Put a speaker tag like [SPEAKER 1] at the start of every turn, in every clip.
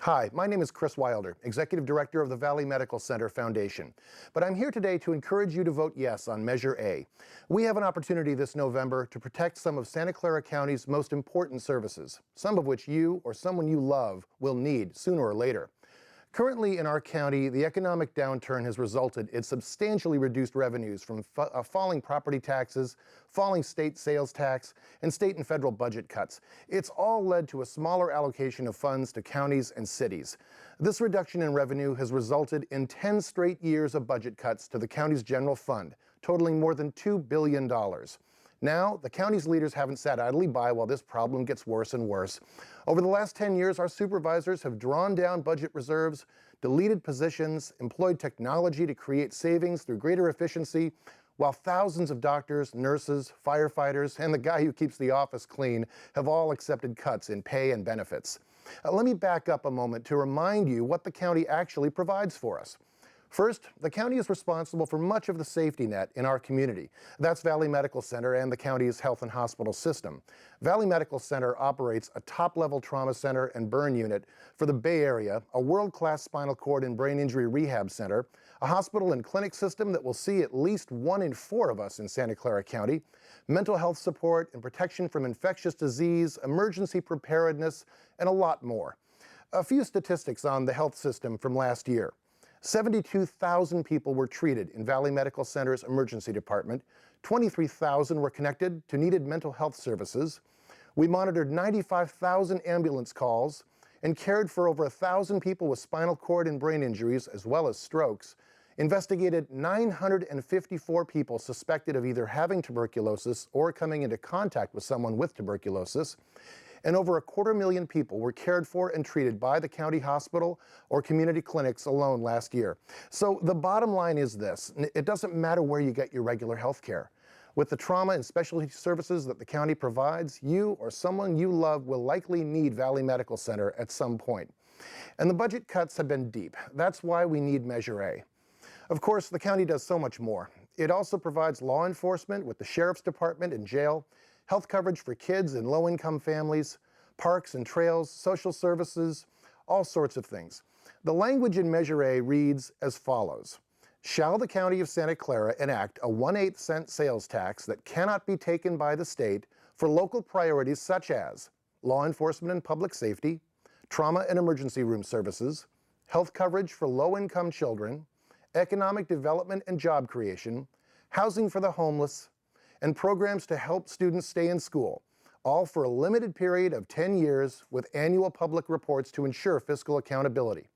[SPEAKER 1] Hi, my name is Chris Wilder, Executive Director of the Valley Medical Center Foundation. But I'm here today to encourage you to vote yes on Measure A. We have an opportunity this November to protect some of Santa Clara County's most important services, some of which you or someone you love will need sooner or later. Currently in our county, the economic downturn has resulted in substantially reduced revenues from falling property taxes, falling state sales tax, and state and federal budget cuts. It's all led to a smaller allocation of funds to counties and cities. This reduction in revenue has resulted in 10 straight years of budget cuts to the county's general fund, totaling more than $2 billion. Now, the county's leaders haven't sat idly by while this problem gets worse and worse. Over the last 10 years, our supervisors have drawn down budget reserves, deleted positions, employed technology to create savings through greater efficiency, while thousands of doctors, nurses, firefighters, and the guy who keeps the office clean have all accepted cuts in pay and benefits. Let me back up a moment to remind you what the county actually provides for us. First, the county is responsible for much of the safety net in our community. That's Valley Medical Center and the county's health and hospital system. Valley Medical Center operates a top-level trauma center and burn unit for the Bay Area, a world-class spinal cord and brain injury rehab center, a hospital and clinic system that will see at least 1 in 4 of us in Santa Clara County, mental health support and protection from infectious disease, emergency preparedness, and a lot more. A few statistics on the health system from last year. 72,000 people were treated in Valley Medical Center's emergency department. 23,000 were connected to needed mental health services. We monitored 95,000 ambulance calls and cared for over 1,000 people with spinal cord and brain injuries as well as strokes. Investigated 954 people suspected of either having tuberculosis or coming into contact with someone with tuberculosis. And over 250,000 people were cared for and treated by the county hospital or community clinics alone last year. So the bottom line is this: it doesn't matter where you get your regular health care. With the trauma and specialty services that the county provides, you or someone you love will likely need Valley Medical Center at some point. And the budget cuts have been deep. That's why we need Measure A. Of course, the county does so much more. It also provides law enforcement with the sheriff's department and jail, health coverage for kids and low-income families, parks and trails, social services, all sorts of things. The language in Measure A reads as follows: shall the County of Santa Clara enact a 1/8 cent sales tax that cannot be taken by the state for local priorities such as law enforcement and public safety, trauma and emergency room services, health coverage for low-income children, economic development and job creation, housing for the homeless, and programs to help students stay in school, all for a limited period of 10 years with annual public reports to ensure fiscal accountability.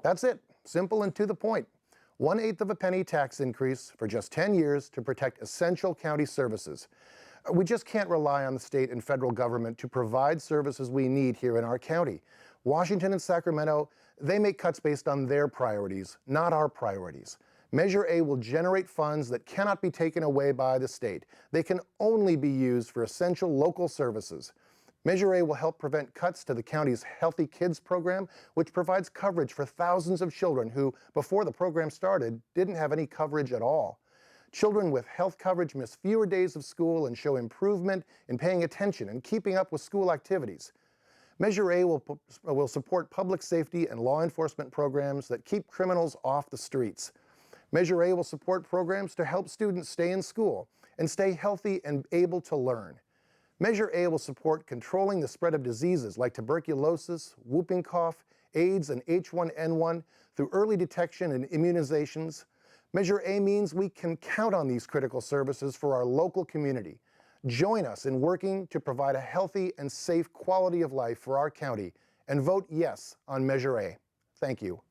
[SPEAKER 1] That's it, simple and to the point. 1/8 of a penny tax increase for just 10 years to protect essential county services. We just can't rely on the state and federal government to provide services we need here in our county. Washington and Sacramento, they make cuts based on their priorities, not our priorities. Measure A will generate funds that cannot be taken away by the state. They can only be used for essential local services. Measure A will help prevent cuts to the county's Healthy Kids program, which provides coverage for thousands of children who, before the program started, didn't have any coverage at all. Children with health coverage miss fewer days of school and show improvement in paying attention and keeping up with school activities. Measure A will support public safety and law enforcement programs that keep criminals off the streets. Measure A will support programs to help students stay in school and stay healthy and able to learn. Measure A will support controlling the spread of diseases like tuberculosis, whooping cough, AIDS, and H1N1 through early detection and immunizations. Measure A means we can count on these critical services for our local community. Join us in working to provide a healthy and safe quality of life for our county and vote yes on Measure A. Thank you.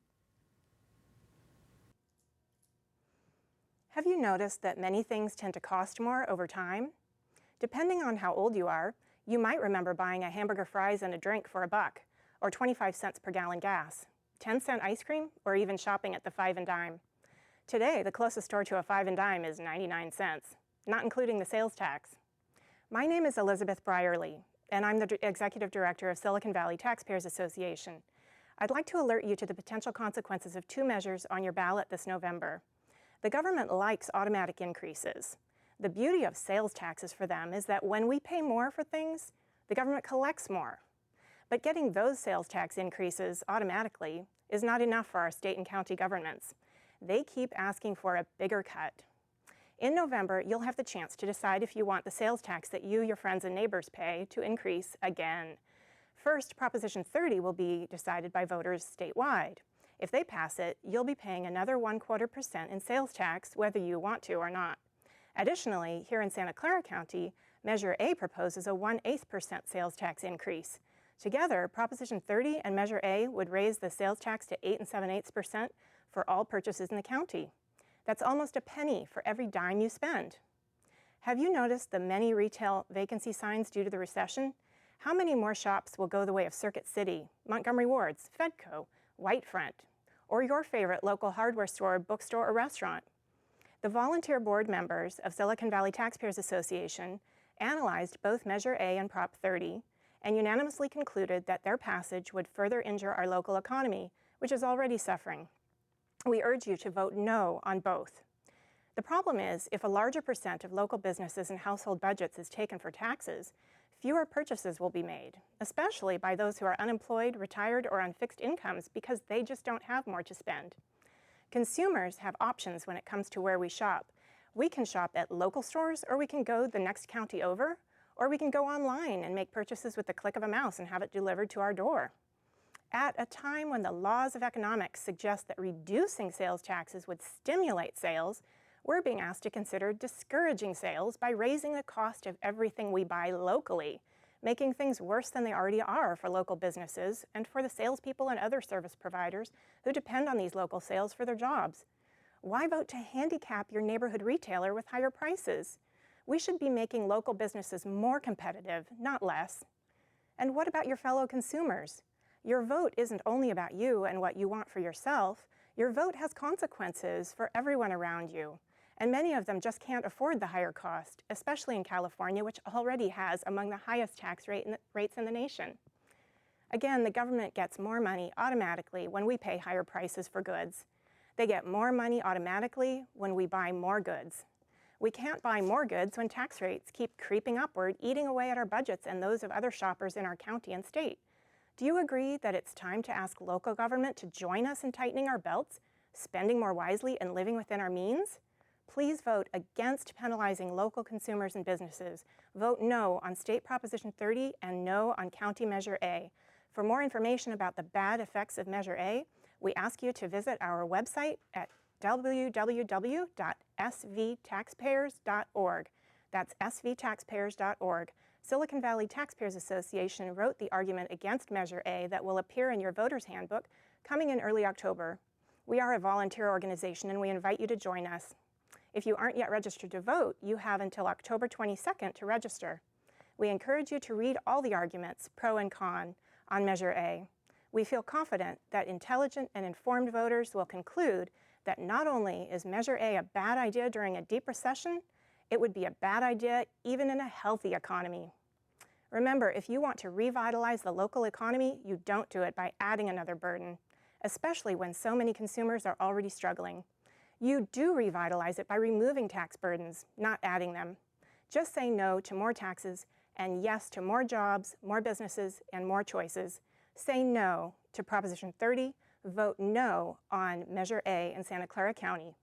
[SPEAKER 2] Have you noticed that many things tend to cost more over time? Depending on how old you are, you might remember buying a hamburger, fries, and a drink for $1, or 25 cents per gallon gas, 10-cent ice cream, or even shopping at the 5 and dime. Today, the closest store to a 5 and dime is 99 cents, not including the sales tax. My name is Elizabeth Brierly, and I'm the Executive Director of Silicon Valley Taxpayers Association. I'd like to alert you to the potential consequences of 2 measures on your ballot this November. The government likes automatic increases. The beauty of sales taxes for them is that when we pay more for things, the government collects more. But getting those sales tax increases automatically is not enough for our state and county governments. They keep asking for a bigger cut. In November, you'll have the chance to decide if you want the sales tax that you, your friends, and neighbors pay to increase again. First, Proposition 30 will be decided by voters statewide. If they pass it, you'll be paying another 1/4% in sales tax, whether you want to or not. Additionally, here in Santa Clara County, Measure A proposes a 1/8% sales tax increase. Together, Proposition 30 and Measure A would raise the sales tax to 8 7/8% for all purchases in the county. That's almost a penny for every dime you spend. Have you noticed the many retail vacancy signs due to the recession? How many more shops will go the way of Circuit City, Montgomery Ward's, Fedco, Whitefront, or your favorite local hardware store, bookstore, or restaurant? The volunteer board members of Silicon Valley Taxpayers Association analyzed both Measure A and Prop 30 and unanimously concluded that their passage would further injure our local economy, which is already suffering. We urge you to vote no on both. The problem is, if a larger percent of local businesses and household budgets is taken for taxes, fewer purchases will be made, especially by those who are unemployed, retired, or on fixed incomes because they just don't have more to spend. Consumers have options when it comes to where we shop. We can shop at local stores, or we can go the next county over, or we can go online and make purchases with the click of a mouse and have it delivered to our door. At a time when the laws of economics suggest that reducing sales taxes would stimulate sales, we're being asked to consider discouraging sales by raising the cost of everything we buy locally, making things worse than they already are for local businesses and for the salespeople and other service providers who depend on these local sales for their jobs. Why vote to handicap your neighborhood retailer with higher prices? We should be making local businesses more competitive, not less. And what about your fellow consumers? Your vote isn't only about you and what you want for yourself. Your vote has consequences for everyone around you. And many of them just can't afford the higher cost, especially in California, which already has among the highest tax rates in the nation. Again, the government gets more money automatically when we pay higher prices for goods. They get more money automatically when we buy more goods. We can't buy more goods when tax rates keep creeping upward, eating away at our budgets and those of other shoppers in our county and state. Do you agree that it's time to ask local government to join us in tightening our belts, spending more wisely, and living within our means? Please vote against penalizing local consumers and businesses. Vote no on State Proposition 30 and no on County Measure A. For more information about the bad effects of Measure A, we ask you to visit our website at www.svtaxpayers.org. That's svtaxpayers.org. Silicon Valley Taxpayers Association wrote the argument against Measure A that will appear in your voter's handbook coming in early October. We are a volunteer organization and we invite you to join us. If you aren't yet registered to vote, you have until October 22nd to register. We encourage you to read all the arguments, pro and con, on Measure A. We feel confident that intelligent and informed voters will conclude that not only is Measure A a bad idea during a deep recession, it would be a bad idea even in a healthy economy. Remember, if you want to revitalize the local economy, you don't do it by adding another burden, especially when so many consumers are already struggling. You do revitalize it by removing tax burdens, not adding them. Just say no to more taxes and yes to more jobs, more businesses, and more choices. Say no to Proposition 30. Vote no on Measure A in Santa Clara County.